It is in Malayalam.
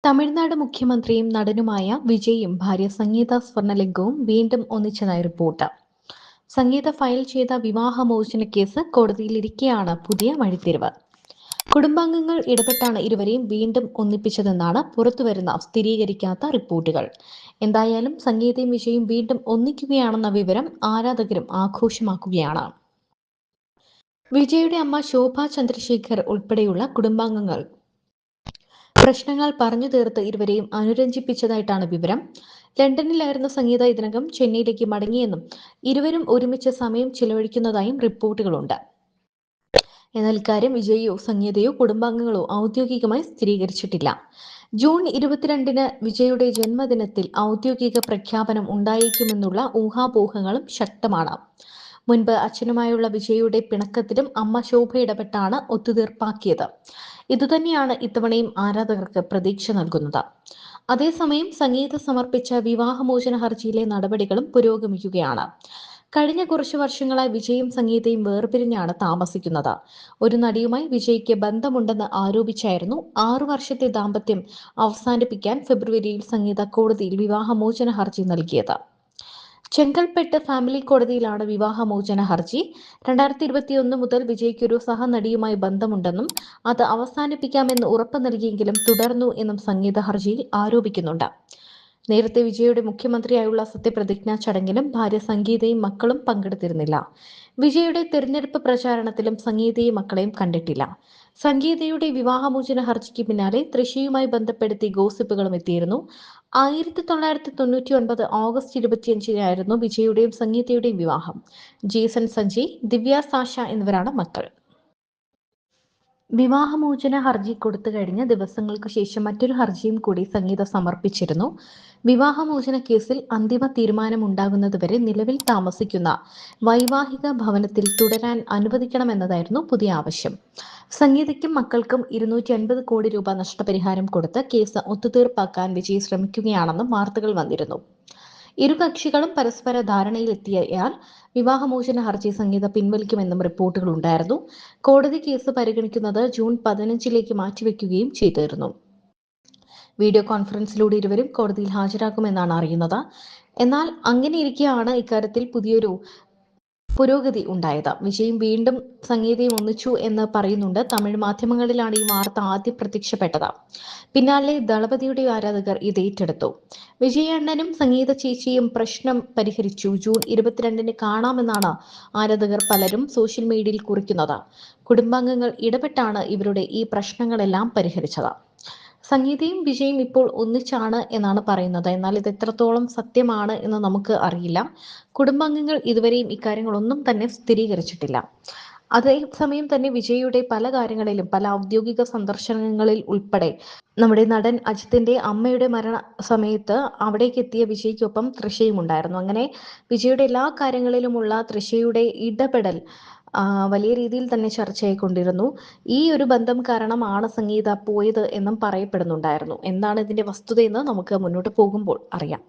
തമിഴ്നാട് മുഖ്യമന്ത്രിയും നടനുമായ വിജയും ഭാര്യ സംഗീത സ്വർണലിംഗവും വീണ്ടും ഒന്നിച്ചതായി റിപ്പോർട്ട്. സംഗീത ഫയൽ ചെയ്ത വിവാഹമോചന കേസ് കോടതിയിലിരിക്കെയാണ് പുതിയ വഴിത്തിരിവ്. കുടുംബാംഗങ്ങൾ ഇടപെട്ടാണ് ഇരുവരെയും വീണ്ടും ഒന്നിപ്പിച്ചതെന്നാണ് പുറത്തുവരുന്ന സ്ഥിരീകരിക്കാത്ത റിപ്പോർട്ടുകൾ. എന്തായാലും സംഗീതയും വിജയും വീണ്ടും ഒന്നിക്കുകയാണെന്ന വിവരം ആരാധകരും ആഘോഷമാക്കുകയാണ്. വിജയുടെ അമ്മ ശോഭ ചന്ദ്രശേഖർ ഉൾപ്പെടെയുള്ള കുടുംബാംഗങ്ങൾ പ്രശ്നങ്ങൾ പറഞ്ഞു തീർത്ത് ഇരുവരെയും അനുരഞ്ജിപ്പിച്ചതായിട്ടാണ് വിവരം. ലണ്ടനിലായിരുന്ന സംഗീത ഇതിനകം ചെന്നൈയിലേക്ക് മടങ്ങിയെന്നും ഇരുവരും ഒരുമിച്ച് സമയം ചിലവഴിക്കുന്നതായും റിപ്പോർട്ടുകളുണ്ട്. എന്നാൽ ഇക്കാര്യം വിജയോ സംഗീതയോ കുടുംബാംഗങ്ങളോ ഔദ്യോഗികമായി സ്ഥിരീകരിച്ചിട്ടില്ല. ജൂൺ 22-ന് വിജയുടെ ജന്മദിനത്തിൽ ഔദ്യോഗിക പ്രഖ്യാപനം ഉണ്ടായേക്കുമെന്നുള്ള ഊഹാപോഹങ്ങളും ശക്തമാണ്. മുൻപ് അച്ഛനുമായുള്ള വിജയുടെ പിണക്കത്തിലും അമ്മ ശോഭ ഇടപെട്ടാണ് ഒത്തുതീർപ്പാക്കിയത്. ഇതുതന്നെയാണ് ഇത്തവണയും ആരാധകർക്ക് പ്രതീക്ഷ നൽകുന്നത്. അതേസമയം സംഗീത സമർപ്പിച്ച വിവാഹമോചന ഹർജിയിലെ നടപടികളും പുരോഗമിക്കുകയാണ്. കഴിഞ്ഞ കുറച്ചു വർഷങ്ങളായി വിജയും സംഗീതയും വേർപിരിഞ്ഞാണ് താമസിക്കുന്നത്. ഒരു നടിയുമായി വിജയ്ക്ക് ബന്ധമുണ്ടെന്ന് ആരോപിച്ചായിരുന്നു 6 വർഷത്തെ ദാമ്പത്യം അവസാനിപ്പിക്കാൻ ഫെബ്രുവരിയിൽ സംഗീത കോടതിയിൽ വിവാഹമോചന ഹർജി നൽകിയത്. ചെങ്കൽപ്പെട്ട് ഫാമിലി കോടതിയിലാണ് വിവാഹമോചന ഹർജി. 2021 മുതൽ വിജയ്ക്കൊരു സഹനടിയുമായി ബന്ധമുണ്ടെന്നും അത് അവസാനിപ്പിക്കാമെന്ന് ഉറപ്പ് നൽകിയെങ്കിലും തുടർന്നു എന്നും സംഗീത ഹർജിയിൽ ആരോപിക്കുന്നുണ്ട്. നേരത്തെ വിജയുടെ മുഖ്യമന്ത്രിയായുള്ള സത്യപ്രതിജ്ഞാ ചടങ്ങിലും ഭാര്യ സംഗീതയും മക്കളും പങ്കെടുത്തിരുന്നില്ല. വിജയുടെ തെരഞ്ഞെടുപ്പ് പ്രചാരണത്തിലും സംഗീതയും മക്കളെയും കണ്ടിട്ടില്ല. സംഗീതയുടെ വിവാഹമോചന ഹർജിക്ക് പിന്നാലെ തൃശയുമായി ബന്ധപ്പെടുത്തി ഗോസിപ്പുകളും എത്തിയിരുന്നു. 1999 ഓഗസ്റ്റ് 25-നായിരുന്നു വിജയുടെയും സംഗീതയുടെയും വിവാഹം. ജേസൺ സഞ്ജയ്, ദിവ്യ സാഷ എന്നിവരാണ് മക്കൾ. വിവാഹമോചന ഹർജി കൊടുത്തു കഴിഞ്ഞ ദിവസങ്ങൾക്ക് ശേഷം മറ്റൊരു ഹർജിയും കൂടി സംഗീത സമർപ്പിച്ചിരുന്നു. വിവാഹമോചന കേസിൽ അന്തിമ തീരുമാനമുണ്ടാകുന്നതുവരെ നിലവിൽ താമസിക്കുന്ന വൈവാഹിക ഭവനത്തിൽ തുടരാൻ അനുവദിക്കണമെന്നതായിരുന്നു പുതിയ ആവശ്യം. സംഗീതയ്ക്കും മക്കൾക്കും 250 കോടി രൂപ നഷ്ടപരിഹാരം കൊടുത്ത് കേസ് ഒത്തുതീർപ്പാക്കാൻ വിജയ് ശ്രമിക്കുകയാണെന്നും വാർത്തകൾ വന്നിരുന്നു. ഇരു കക്ഷികളും പരസ്പര ധാരണയിലെത്തിയാൽ വിവാഹമോചന ഹർജി സംഗീത പിൻവലിക്കുമെന്നും റിപ്പോർട്ടുകൾ ഉണ്ടായിരുന്നു. കോടതി കേസ് പരിഗണിക്കുന്നത് ജൂൺ 15-ലേക്ക് മാറ്റിവെക്കുകയും ചെയ്തിരുന്നു. വീഡിയോ കോൺഫറൻസിലൂടെ ഇരുവരും കോടതിയിൽ ഹാജരാക്കുമെന്നാണ് അറിയുന്നത്. എന്നാൽ അങ്ങനെയിരിക്കെയാണ് ഇക്കാര്യത്തിൽ പുതിയൊരു പുരോഗതി ഉണ്ടായത്. വിജയും വീണ്ടും സംഗീതയും ഒന്നിച്ചു എന്ന് പറയുന്നുണ്ട്. തമിഴ് മാധ്യമങ്ങളിലാണ് ഈ വാർത്ത ആദ്യം പ്രത്യക്ഷപ്പെട്ടത്. പിന്നാലെ ദളപതിയുടെ ആരാധകർ ഇത് ഏറ്റെടുത്തു. വിജയണ്ണനും സംഗീത ചേച്ചിയും പ്രശ്നം പരിഹരിച്ചു. ജൂൺ 22-ന് കാണാമെന്നാണ് ആരാധകർ പലരും സോഷ്യൽ മീഡിയയിൽ കുറിക്കുന്നത്. കുടുംബാംഗങ്ങൾ ഇടപെട്ടാണ് ഇവരുടെ ഈ പ്രശ്നങ്ങളെല്ലാം പരിഹരിച്ചത്. സംഗീതയും വിജയും ഇപ്പോൾ ഒന്നിച്ചാണ് എന്നാണ് പറയുന്നത്. എന്നാൽ ഇത് എത്രത്തോളം സത്യമാണ് എന്ന് നമുക്ക് അറിയില്ല. കുടുംബാംഗങ്ങൾ ഇതുവരെയും ഇക്കാര്യങ്ങളൊന്നും തന്നെ സ്ഥിരീകരിച്ചിട്ടില്ല. അതേസമയം തന്നെ വിജയുടെ പല കാര്യങ്ങളിലും പല ഔദ്യോഗിക സന്ദർശനങ്ങളിൽ ഉൾപ്പെടെ നമ്മുടെ നടൻ അജിത്തിന്റെ അമ്മയുടെ മരണ സമയത്ത് അവിടേക്ക് എത്തിയ വിജയ്ക്കൊപ്പം തൃശയും ഉണ്ടായിരുന്നു. അങ്ങനെ വിജയുടെ എല്ലാ കാര്യങ്ങളിലുമുള്ള തൃശയുടെ ഇടപെടൽ വലിയ രീതിയിൽ തന്നെ ചർച്ചയായിക്കൊണ്ടിരുന്നു. ഈ ഒരു ബന്ധം കാരണമാണ് സംഗീത പോയത് എന്നും പറയപ്പെടുന്നുണ്ടായിരുന്നു. എന്താണ് ഇതിന്റെ വസ്തുതയെന്ന് നമുക്ക് മുന്നോട്ട് പോകുമ്പോൾ അറിയാം.